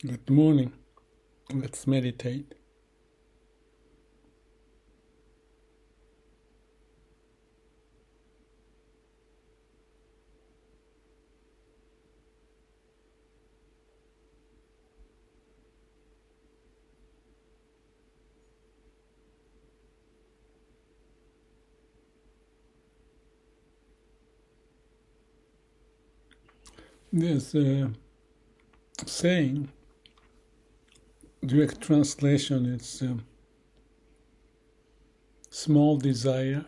Good morning. Let's meditate. There's a saying, direct translation is small desire,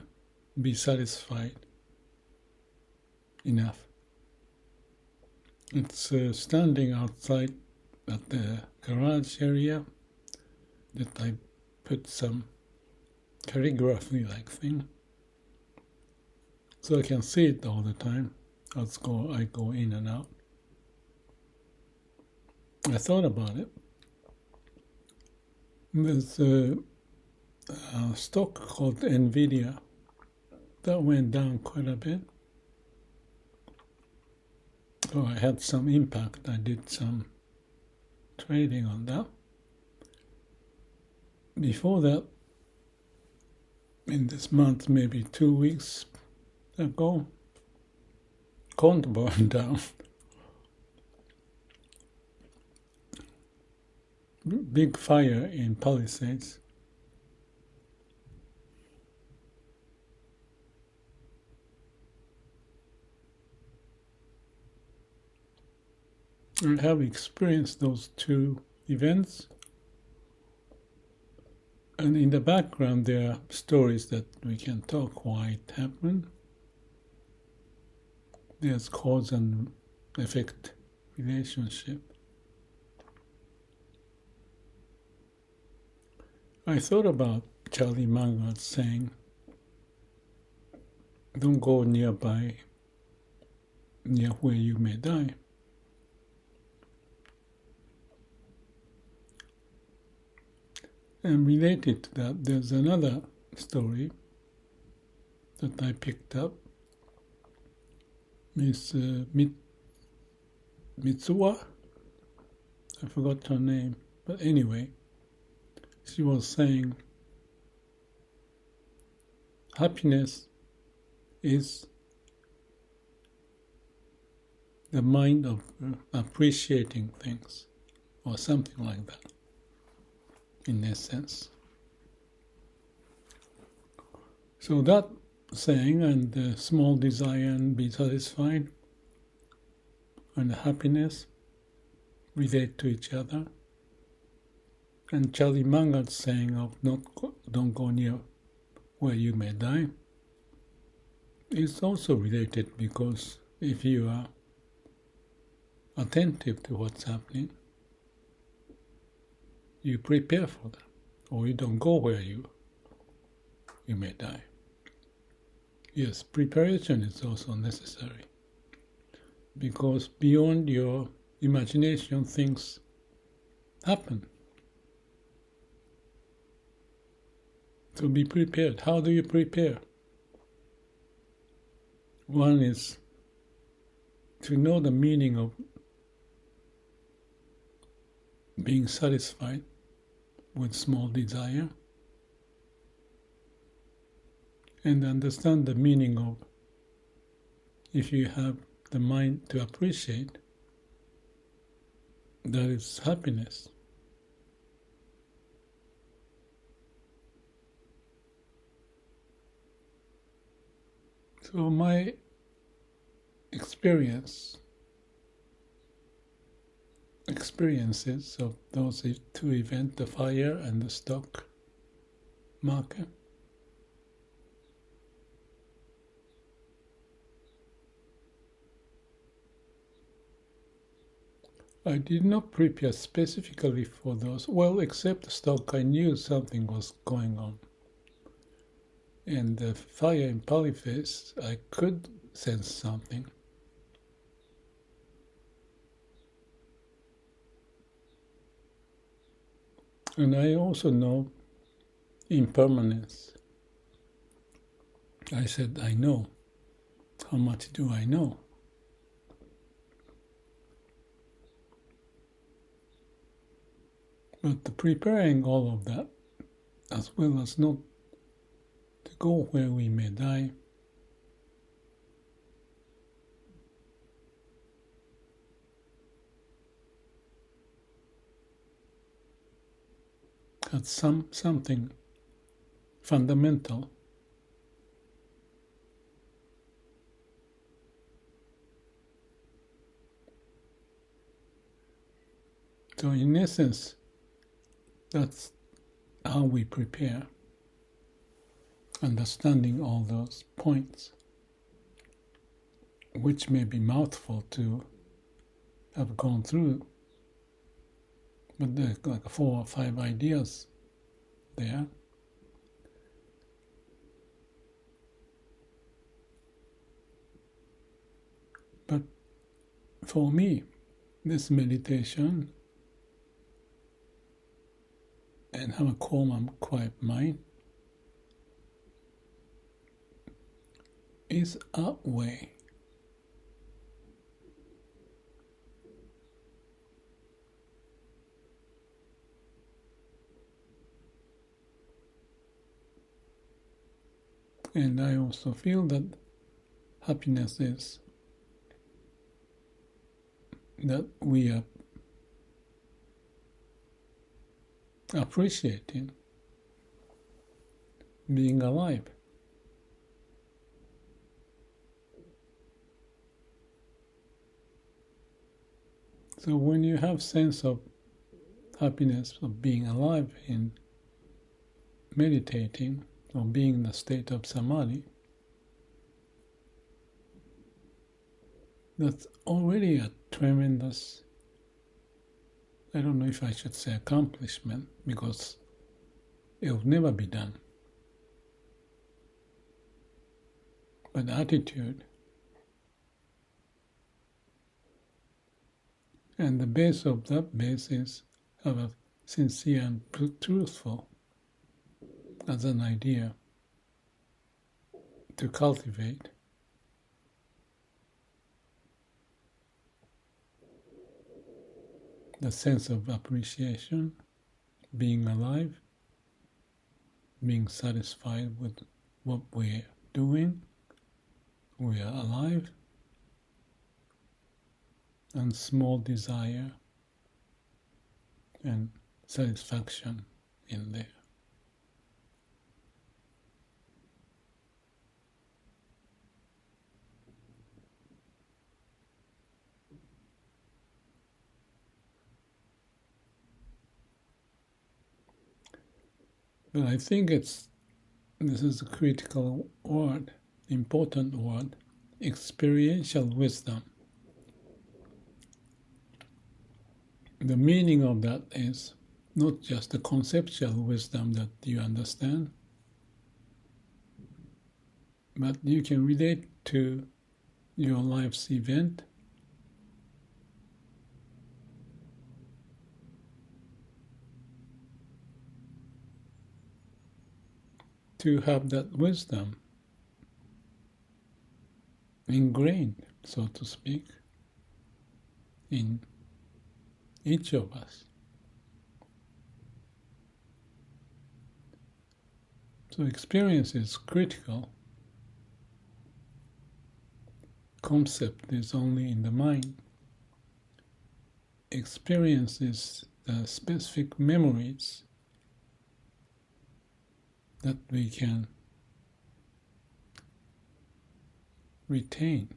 be satisfied, enough. It's standing outside at the garage area that I put some calligraphy-like thing so I can see it all the time. I go in and out. I thought about it. There's a stock called NVIDIA that went down quite a bit. So I had some impact. I did some trading on that. Before that, in this month, maybe 2 weeks ago, Cont burned down. Big fire in Palisades. I have experienced those two events. And in the background, there are stories that we can talk why it happened. There's cause and effect relationship. I thought about Charlie Munger's saying, don't go near where you may die. And related to that, there's another story that I picked up. Miss Mitsuwa, I forgot her name, but anyway, she was saying happiness is the mind of appreciating things, or something like that, in essence. So that saying and the small desire and be satisfied and happiness relate to each other. And Charlie Munger's saying of don't go near where you may die is also related, because if you are attentive to what's happening, you prepare for that, or you don't go where you may die. Yes, preparation is also necessary, because beyond your imagination, things happen. So be prepared. How do you prepare? One is to know the meaning of being satisfied with small desire, and understand the meaning of, if you have the mind to appreciate, that is happiness. So my experiences of those two events, the fire and the stock market, I did not prepare specifically for those. Well, except the stock, I knew something was going on. And the fire in Polyphase, I could sense something. And I also know impermanence. I said, I know. How much do I know? But preparing all of that, as well as not to go where we may die, has something fundamental. So in essence, that's how we prepare, understanding all those points, which may be mouthful to have gone through, but there are like 4 or 5 ideas there. But for me, this meditation and have a calm and quiet mind is a way and I also feel that happiness is that we are appreciating being alive. So when you have sense of happiness of being alive in meditating or being in the state of samadhi, that's already a tremendous, I don't know if I should say accomplishment, because it will never be done. But attitude and the base of that base is have a sincere and truthful as an idea to cultivate. The sense of appreciation, being alive, being satisfied with what we're doing, we are alive, and small desire and satisfaction in there. But I think this is a critical word, important word, experiential wisdom. The meaning of that is not just the conceptual wisdom that you understand, but you can relate to your life's event, to have that wisdom ingrained, so to speak, in each of us. So experience is critical. Concept is only in the mind. Experience is the specific memories that we can retain,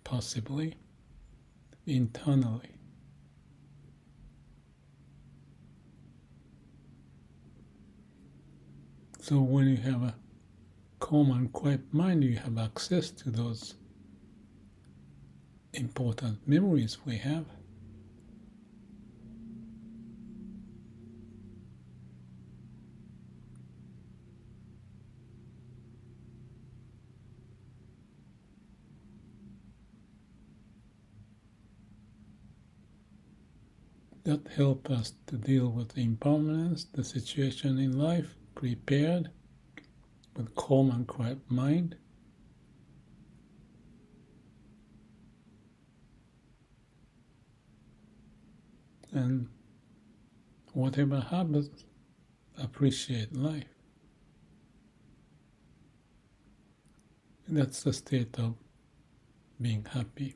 possibly, internally. So when you have a calm and quiet mind, you have access to those important memories we have. That help us to deal with impermanence, the situation in life, prepared with calm and quiet mind. And whatever happens, appreciate life. That's the state of being happy.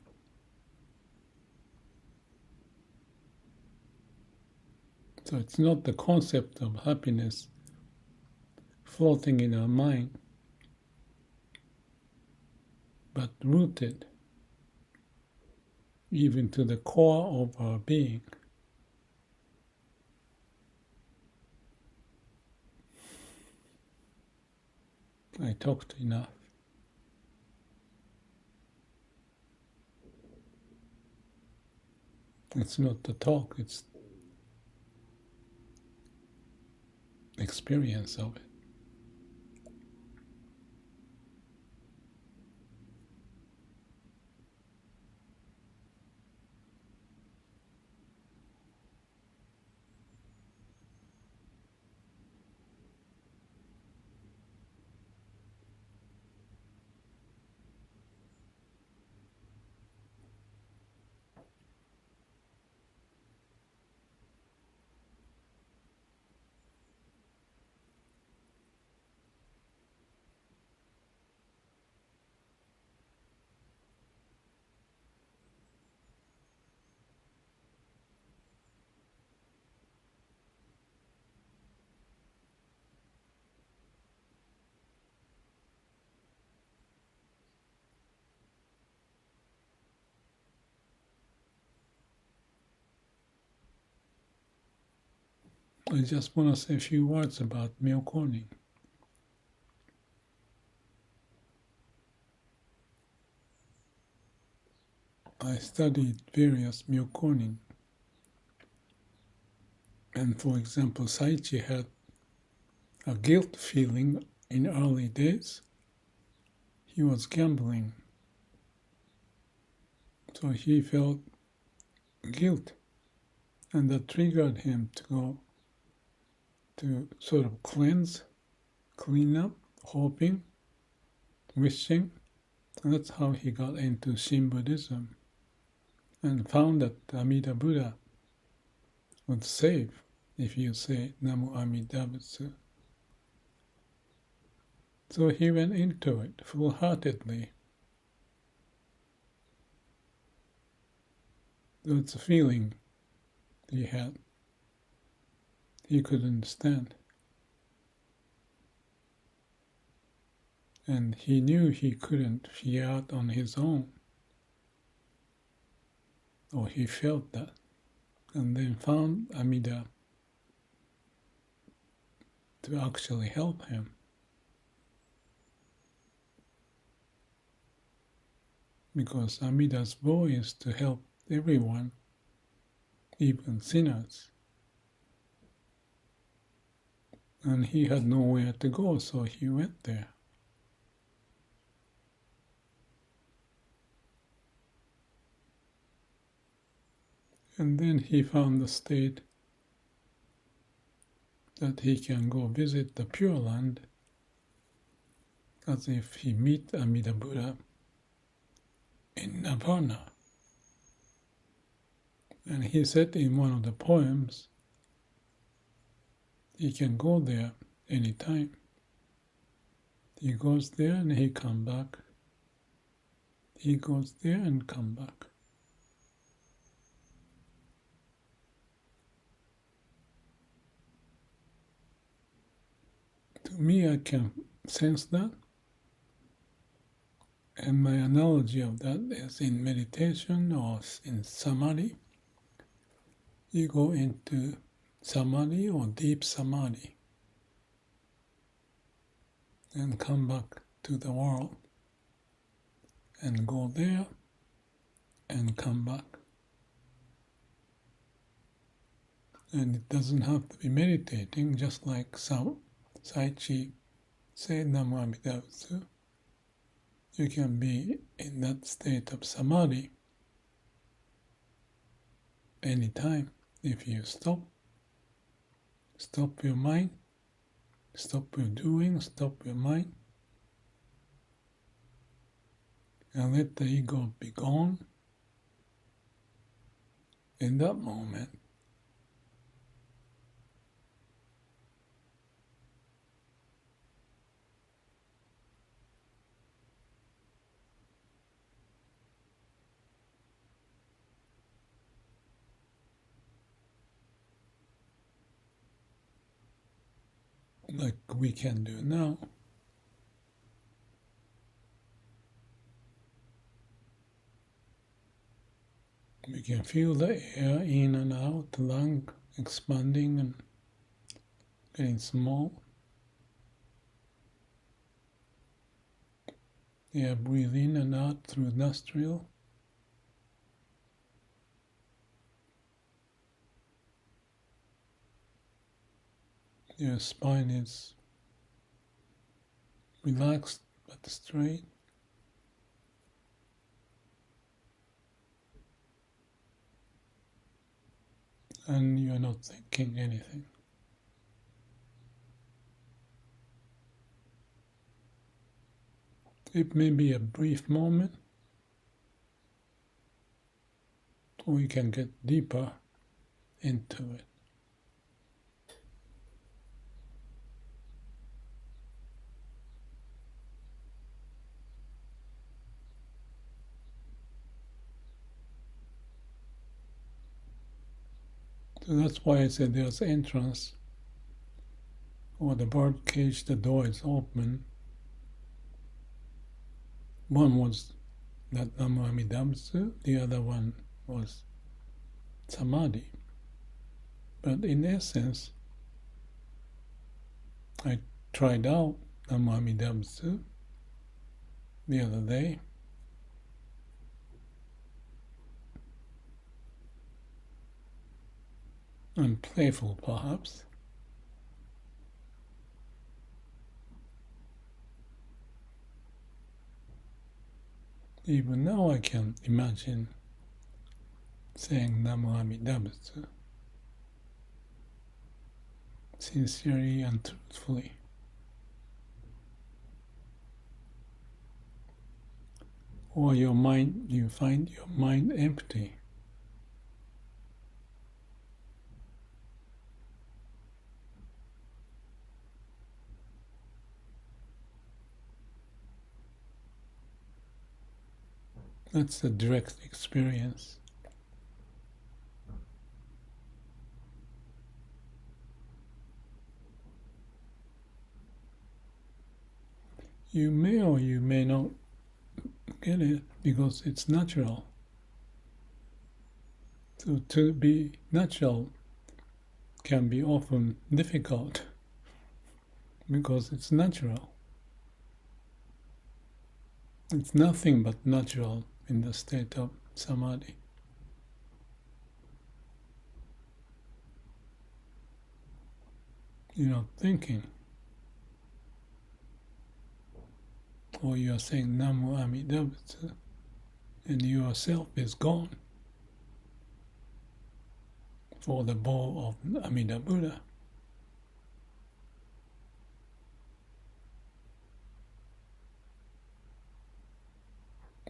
So it's not the concept of happiness floating in our mind, but rooted even to the core of our being. I talked enough. It's not the talk, it's experience of it. I just want to say a few words about Myokonin. I studied various Myokonin, and for example, Saichi had a guilt feeling in early days. He was gambling, so he felt guilt, and that triggered him to go to sort of clean up, hoping, wishing. And that's how he got into Shin Buddhism and found that Amida Buddha would save if you say Namo Amida Butsu. So he went into it full-heartedly. That's a feeling he had. He could understand. And he knew he couldn't figure out on his own. Or he felt that. And then found Amida to actually help him. Because Amida's goal is to help everyone, even sinners. And he had nowhere to go, so he went there. And then he found the state that he can go visit the Pure Land as if he meet Amida Buddha in nirvana. And he said in one of the poems, he can go there anytime. He goes there and he come back. He goes there and come back. To me, I can sense that. And my analogy of that is in meditation or in samadhi. You go into samadhi or deep samadhi and come back to the world and go there and come back. And it doesn't have to be meditating, just like Saichi said, Namo Amida Butsu. You can be in that state of samadhi anytime if you stop your mind, stop your doing, stop your mind, and let the ego be gone. In that moment, like we can do now. We can feel the air in and out, the lung expanding and getting small. Air breathe in and out through nostril. Your spine is relaxed but straight. And you're not thinking anything. It may be a brief moment, or you can get deeper into it. So that's why I said there's entrance, or the bird cage, the door is open. One was that Namo Amidamsu, the other one was Samadhi. But in essence, I tried out Namo Amidamsu the other day. I'm playful, perhaps. Even now I can imagine saying Namo Amidabutsu sincerely and truthfully. Or you find your mind empty. That's a direct experience. You may or you may not get it because it's natural. So to be natural can be often difficult because it's natural. It's nothing but natural in the state of samadhi. You're not thinking. Or you are saying Namo Amidabutsu and yourself is gone for the bowl of Amida Buddha.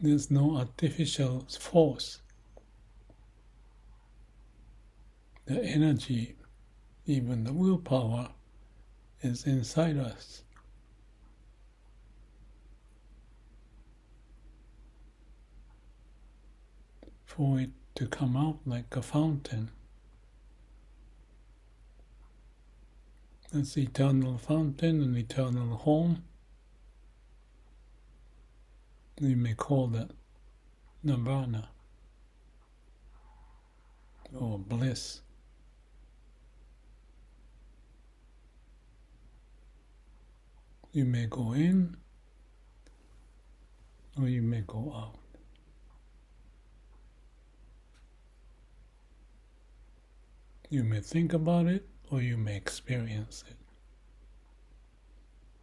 There's no artificial force. The energy, even the willpower, is inside us. For it to come out like a fountain. That's eternal fountain and eternal home. You may call that nirvana or bliss. You may go in or you may go out. You may think about it or you may experience it.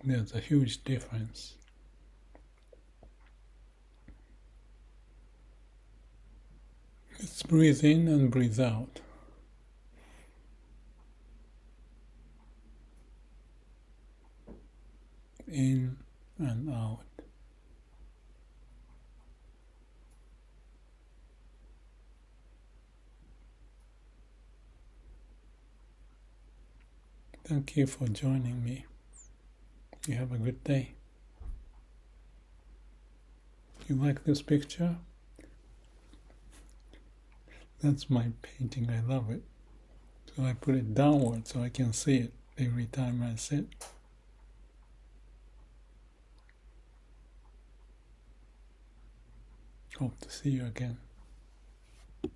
There's a huge difference. Let's breathe in and breathe out. In and out. Thank you for joining me. You have a good day. You like this picture? That's my painting. I love it. So I put it downward so I can see it. every time I sit. Hope to see you again.